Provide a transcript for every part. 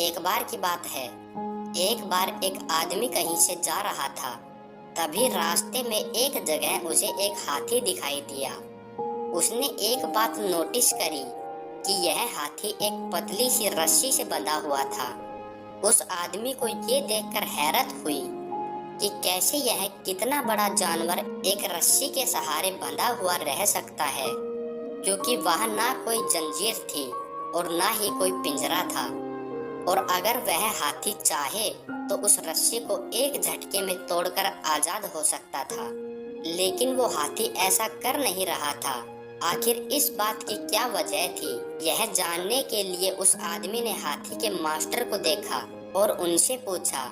एक बार की बात है। एक बार एक आदमी कहीं से जा रहा था। तभी रास्ते में एक जगह उसे एक हाथी दिखाई दिया। उसने एक बात नोटिस करी कि यह हाथी एक पतली सी रस्सी से बंधा हुआ था। उस आदमी को ये देखकर हैरत हुई कि कैसे यह कितना बड़ा जानवर एक रस्सी के सहारे बंधा हुआ रह सकता है, क्योंकि वहां ना कोई जंजीर थी और ना ही कोई पिंजरा था। और अगर वह हाथी चाहे तो उस रस्सी को एक झटके में तोड़कर आजाद हो सकता था, लेकिन वो हाथी ऐसा कर नहीं रहा था। आखिर इस बात की क्या वजह थी, यह जानने के लिए उस आदमी ने हाथी के मास्टर को देखा और उनसे पूछा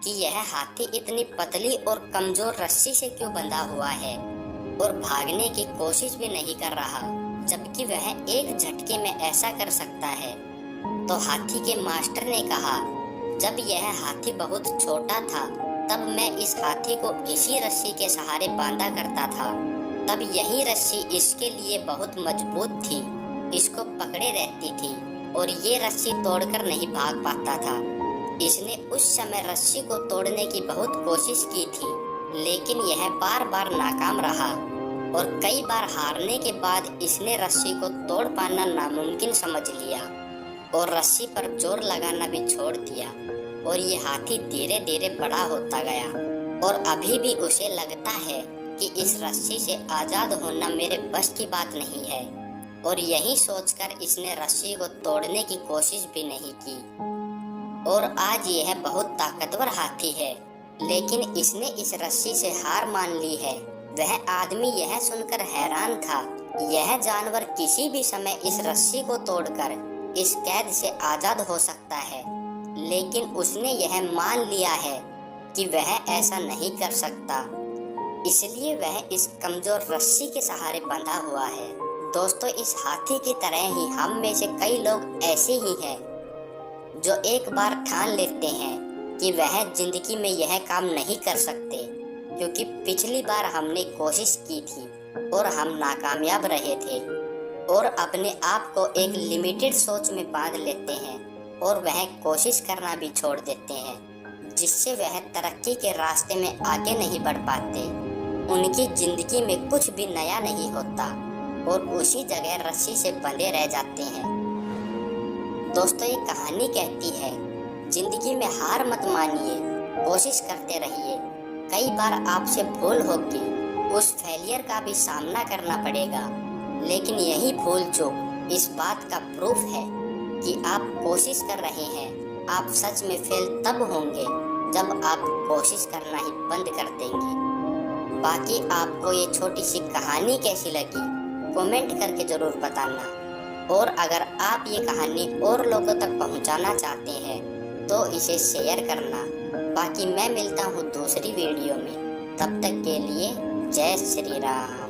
कि यह हाथी इतनी पतली और कमजोर रस्सी से क्यों बंधा हुआ है और भागने की कोशिश भी नहीं कर रहा, जबकि वह एक झटके में ऐसा कर सकता है। तो हाथी के मास्टर ने कहा, जब यह हाथी बहुत छोटा था तब मैं इस हाथी को इसी रस्सी के सहारे बांधा करता था। तब यही रस्सी इसके लिए बहुत मजबूत थी, इसको पकड़े रहती थी और ये रस्सी तोड़कर नहीं भाग पाता था। इसने उस समय रस्सी को तोड़ने की बहुत कोशिश की थी, लेकिन यह बार बार नाकाम रहा और कई बार हारने के बाद इसने रस्सी को तोड़ पाना नामुमकिन समझ लिया और रस्सी पर जोर लगाना भी छोड़ दिया। और ये हाथी धीरे धीरे बड़ा होता गया और अभी भी उसे लगता है कि इस रस्सी से आजाद होना मेरे बस की बात नहीं है, और यही सोचकर इसने रस्सी को तोड़ने की कोशिश भी नहीं की। और आज यह बहुत ताकतवर हाथी है, लेकिन इसने इस रस्सी से हार मान ली है। वह आदमी यह सुनकर हैरान था। यह जानवर किसी भी समय इस रस्सी को तोड़कर इस कैद से आजाद हो सकता है, लेकिन उसने यह मान लिया है कि वह ऐसा नहीं कर सकता, इसलिए वह इस कमजोर रस्सी के सहारे बंधा हुआ है। दोस्तों, इस हाथी की तरह ही हम में से कई लोग ऐसे ही हैं जो एक बार ठान लेते हैं कि वह जिंदगी में यह काम नहीं कर सकते, क्योंकि पिछली बार हमने कोशिश की थी और हम नाकामयाब रहे थे, और अपने आप को एक लिमिटेड सोच में बांध लेते हैं और वह कोशिश करना भी छोड़ देते हैं, जिससे वह तरक्की के रास्ते में आगे नहीं बढ़ पाते। उनकी जिंदगी में कुछ भी नया नहीं होता और उसी जगह रस्सी से बंधे रह जाते हैं। दोस्तों, ये कहानी कहती है, जिंदगी में हार मत मानिए, कोशिश करते रहिए। कई बार आपसे भूल होगी, उस फेलियर का भी सामना करना पड़ेगा, लेकिन यही भूल चूक इस बात का प्रूफ है कि आप कोशिश कर रहे हैं। आप सच में फेल तब होंगे जब आप कोशिश करना ही बंद कर देंगे। बाकी आपको ये छोटी सी कहानी कैसी लगी, कमेंट करके जरूर बताना, और अगर आप ये कहानी और लोगों तक पहुंचाना चाहते हैं तो इसे शेयर करना। बाकी मैं मिलता हूँ दूसरी वीडियो में, तब तक के लिए जय श्री राम।